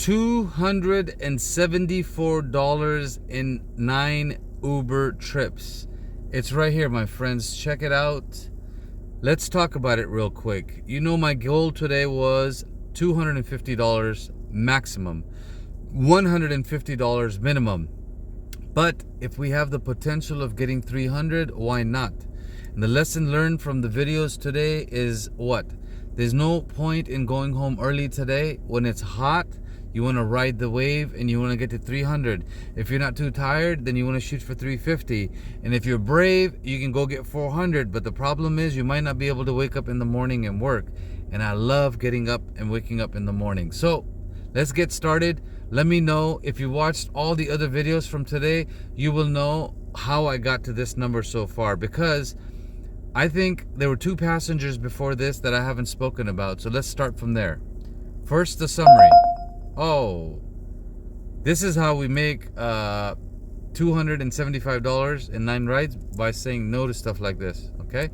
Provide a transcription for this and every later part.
$274 in 9 Uber trips. It's right here, my friends. Check it out. Let's talk about it real quick. You know, my goal today was $250 maximum, $150 minimum. But if we have the potential of getting 300, why not? And the lesson learned from the videos today is what? There's no point in going home early today when it's hot. You want to ride the wave and you want to get to 300. If you're not too tired, then you want to shoot for 350. And if you're brave, you can go get 400. But the problem is you might not be able to wake up in the morning and work. And I love getting up and waking up in the morning. So let's get started. Let me know if you watched all the other videos from today. You will know how I got to this number so far, because I think there were 2 passengers before this that I haven't spoken about. So let's start from there. First, the summary. Oh, this is how we make $275 in 9 rides, by saying no to stuff like this. Okay,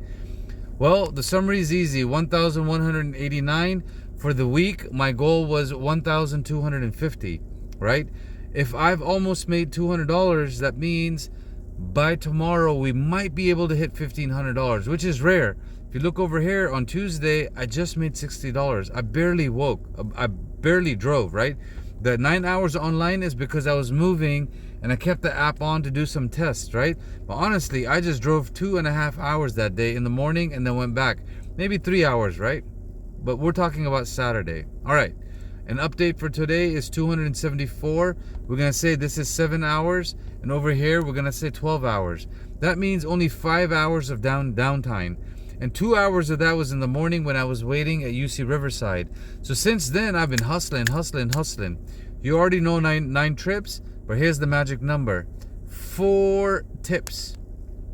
well, the summary is easy. 1,189 for the week. My goal was 1,250, right? If I've almost made $200, that means by tomorrow we might be able to hit $1,500, which is rare. If you look over here, on Tuesday I just made $60. I barely barely drove, right? The 9 hours online is because I was moving and I kept the app on to do some tests, right? But honestly, I just drove 2.5 hours that day in the morning and then went back. Maybe 3 hours, right? But we're talking about Saturday. All right, an update for today is 274. We're gonna say this is 7 hours, and over here we're gonna say 12 hours. That means only 5 hours of downtime. And 2 hours of that was in the morning when I was waiting at UC Riverside. So since then, I've been hustling. You already know 9 trips, but here's the magic number. 4 tips.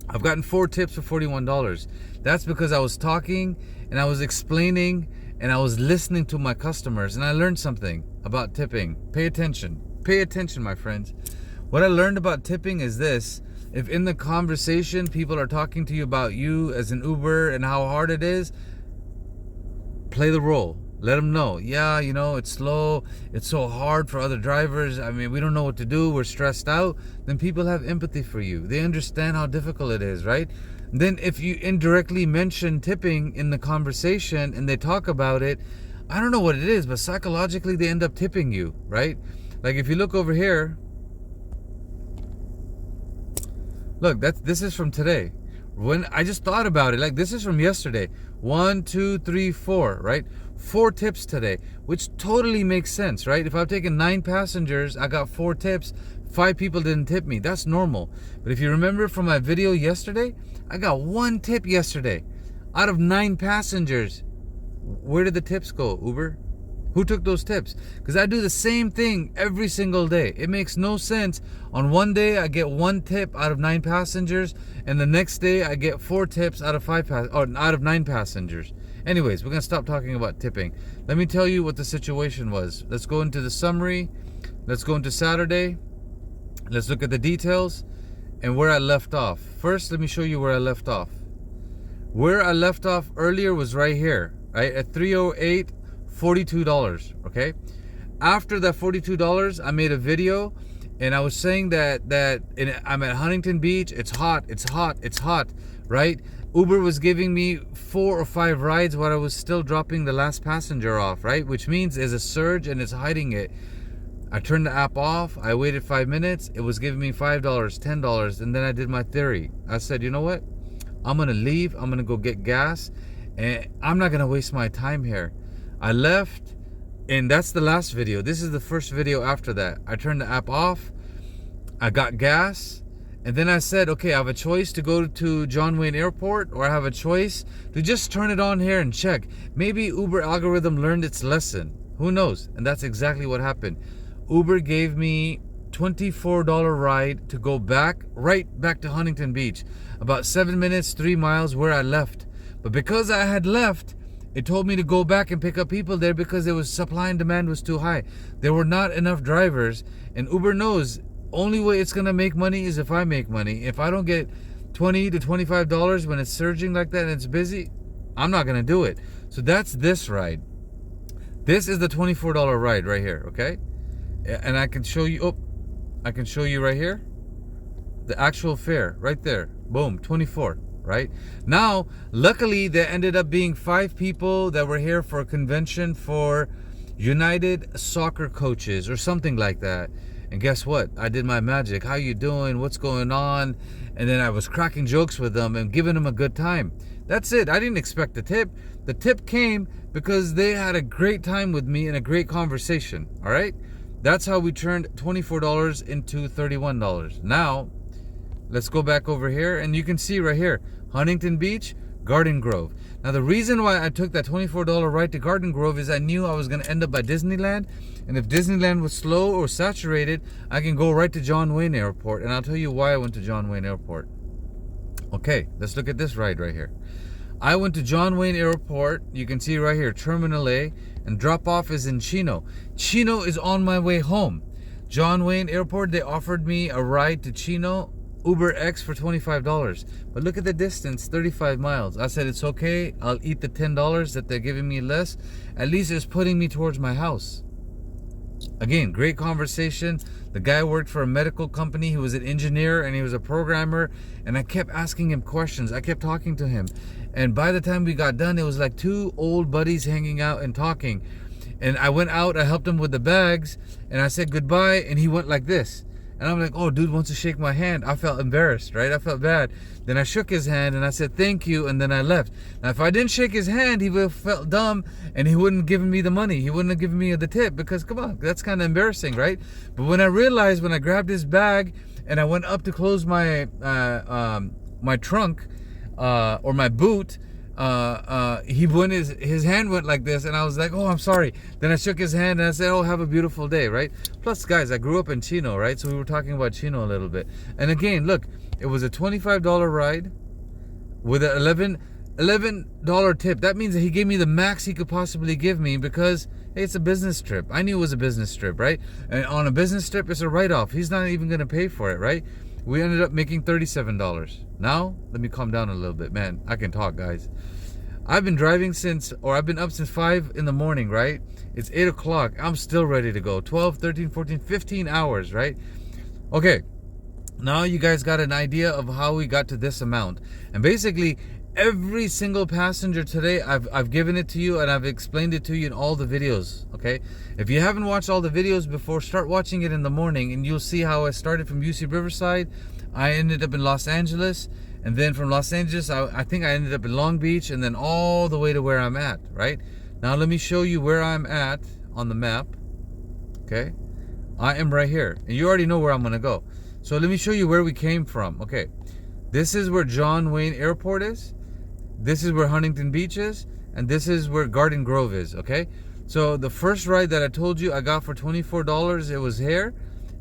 I've gotten 4 tips for $41. That's because I was talking and I was explaining and I was listening to my customers, and I learned something about tipping. Pay attention. Pay attention, my friends. What I learned about tipping is this. If in the conversation people are talking to you about you as an Uber and how hard it is, play the role. Let them know, yeah, you know, it's slow, it's so hard for other drivers. I mean, we don't know what to do, we're stressed out. Then people have empathy for you. They understand how difficult it is, right? Then if you indirectly mention tipping in the conversation and they talk about it, I don't know what it is, but psychologically they end up tipping you, right? Like if you look over here, look, this is from today. When I just thought about it, like this is from yesterday. 1, 2, 3, 4, right? 4 tips today, which totally makes sense, right? If I've taken 9 passengers, I got 4 tips. 5 people didn't tip me. That's normal. But if you remember from my video yesterday, I got 1 tip yesterday out of 9 passengers. Where did the tips go, Uber? Who took those tips? Because I do the same thing every single day. It makes no sense. On one day, I get 1 tip out of 9 passengers, and the next day, I get 4 tips out of out of 9 passengers. Anyways, we're gonna stop talking about tipping. Let me tell you what the situation was. Let's go into the summary. Let's go into Saturday. Let's look at the details and where I left off. First, let me show you where I left off. Where I left off earlier was right here, right at 308. $42, okay? After that $42, I made a video and I was saying that I'm at Huntington Beach. It's hot, right? Uber was giving me 4 or 5 rides while I was still dropping the last passenger off, right? Which means there's a surge and it's hiding it. I turned the app off. I waited 5 minutes. It was giving me $5, $10, and then I did my theory. I said, you know what? I'm gonna leave. I'm gonna go get gas, and I'm not gonna waste my time here. I left, and that's the last video. This is the first video after that. I turned the app off, I got gas, and then I said, okay, I have a choice to go to John Wayne Airport, or I have a choice to just turn it on here and check. Maybe Uber algorithm learned its lesson. Who knows? And that's exactly what happened. Uber gave me $24 ride to go right back to Huntington Beach. About 7 minutes, 3 miles where I left. But because I had left, it told me to go back and pick up people there because there was supply and demand was too high. There were not enough drivers, and Uber knows only way it's gonna make money is if I make money. If I don't get $20 to $25 when it's surging like that and it's busy, I'm not gonna do it. So that's this ride. This is the $24 ride right here, okay? And I can show you, I can show you right here, the actual fare right there. Boom, 24, right? Now, luckily, there ended up being 5 people that were here for a convention for United Soccer Coaches or something like that. And guess what? I did my magic. How you doing? What's going on? And then I was cracking jokes with them and giving them a good time. That's it. I didn't expect the tip. The tip came because they had a great time with me and a great conversation. All right? That's how we turned $24 into $31. Now, let's go back over here, and you can see right here, Huntington Beach, Garden Grove. Now, the reason why I took that $24 ride to Garden Grove is I knew I was going to end up by Disneyland, and if Disneyland was slow or saturated, I can go right to John Wayne Airport, and I'll tell you why I went to John Wayne Airport. Okay, let's look at this ride right here. I went to John Wayne Airport, you can see right here, Terminal A, and drop off is in Chino. Chino is on my way home. John Wayne Airport, they offered me a ride to Chino, Uber X for $25. But look at the distance, 35 miles. I said, it's okay. I'll eat the $10 that they're giving me less. At least it's putting me towards my house. Again, great conversation. The guy worked for a medical company. He was an engineer and he was a programmer. And I kept asking him questions. I kept talking to him. And by the time we got done, it was like 2 old buddies hanging out and talking. And I went out, I helped him with the bags, and I said goodbye, and he went like this. And I'm like, oh, dude wants to shake my hand. I felt embarrassed, right? I felt bad. Then I shook his hand and I said, thank you. And then I left. Now, if I didn't shake his hand, he would have felt dumb and he wouldn't have given me the money. He wouldn't have given me the tip because, come on, that's kind of embarrassing, right? But when I realized, when I grabbed his bag and I went up to close my my trunk or my boot, he went, his hand went like this, and I was like, oh, I'm sorry. Then I shook his hand and I said, oh, have a beautiful day, right? Plus, guys, I grew up in Chino, right? So we were talking about Chino a little bit. And again, look, it was a $25 ride with an $11 tip. That means that he gave me the max he could possibly give me because, hey, it's a business trip. I knew it was a business trip, right? And on a business trip, it's a write-off. He's not even going to pay for it, right? We ended up making $37. Now, let me calm down a little bit. Man, I can talk, guys. I've been driving I've been up since 5 in the morning, right? It's 8 o'clock. I'm still ready to go. 12, 13, 14, 15 hours, right? Okay. Now you guys got an idea of how we got to this amount. And basically, every single passenger today, I've given it to you and I've explained it to you in all the videos, okay? If you haven't watched all the videos before, start watching it in the morning and you'll see how I started from UC Riverside. I ended up in Los Angeles, and then from Los Angeles, I think I ended up in Long Beach, and then all the way to where I'm at, right? Now let me show you where I'm at on the map, okay? I am right here, and you already know where I'm gonna go. So let me show you where we came from, okay? This is where John Wayne Airport is. This is where Huntington Beach is, and this is where Garden Grove is, okay? So the first ride that I told you I got for $24, it was here,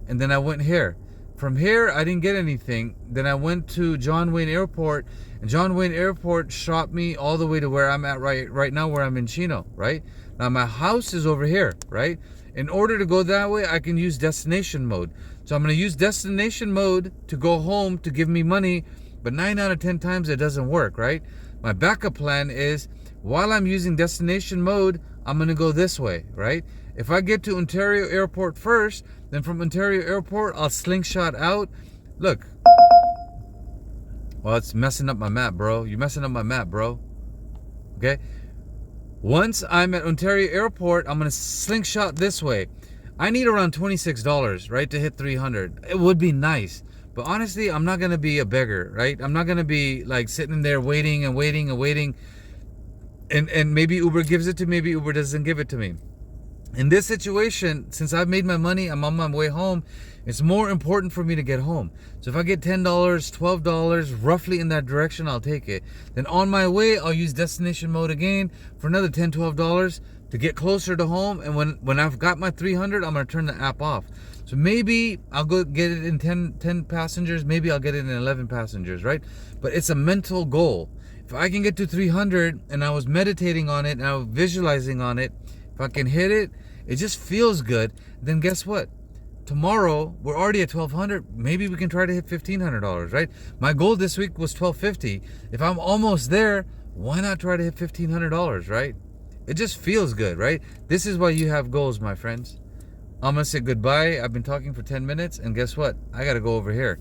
and then I went here. From here, I didn't get anything. Then I went to John Wayne Airport, and John Wayne Airport shot me all the way to where I'm at right now, where I'm in Chino, right? Now my house is over here, right? In order to go that way, I can use destination mode. So I'm going to use destination mode to go home to give me money, but 9 out of 10 times it doesn't work, right? My backup plan is, while I'm using destination mode, I'm going to go this way, right? If I get to Ontario Airport first, then from Ontario Airport, I'll slingshot out. Look. Well, it's messing up my map, bro. You're messing up my map, bro. Okay? Once I'm at Ontario Airport, I'm going to slingshot this way. I need around $26, right, to hit 300. It would be nice. But honestly, I'm not going to be a beggar, right? I'm not going to be like sitting there waiting and waiting and waiting. And maybe Uber gives it to me, maybe Uber doesn't give it to me. In this situation, since I've made my money, I'm on my way home, it's more important for me to get home. So if I get $10, $12, roughly in that direction, I'll take it. Then on my way, I'll use destination mode again for another $10, $12 to get closer to home. And when I've got my 300, I'm going to turn the app off. So maybe I'll go get it in 10 passengers. Maybe I'll get it in 11 passengers, right? But it's a mental goal. If I can get to 300 and I was meditating on it and I was visualizing on it, if I can hit it, it just feels good. Then guess what? Tomorrow, we're already at $1,200. Maybe we can try to hit $1,500, right? My goal this week was $1,250. If I'm almost there, why not try to hit $1,500, right? It just feels good, right? This is why you have goals, my friends. I'm gonna say goodbye. I've been talking for 10 minutes, and guess what? I gotta go over here.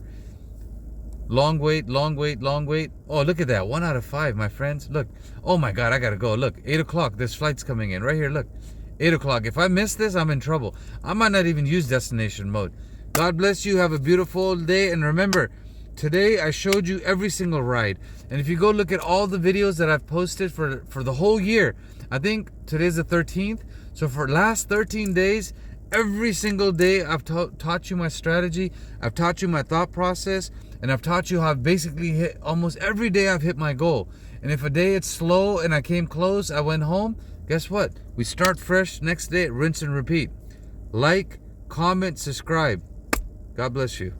Long wait, long wait, long wait. Oh, look at that. 1 out of 5, my friends. Look. Oh my God, I gotta go. Look, 8 o'clock. This flight's coming in. Right here, look. 8 o'clock. If I miss this, I'm in trouble. I might not even use destination mode. God bless you. Have a beautiful day. And remember, today I showed you every single ride. And if you go look at all the videos that I've posted for the whole year, I think today's the 13th. So for last 13 days, every single day I've taught you my strategy. I've taught you my thought process. And I've taught you how I've basically hit, almost every day I've hit my goal. And if a day it's slow and I came close, I went home, guess what? We start fresh, next day, rinse and repeat. Like, comment, subscribe. God bless you.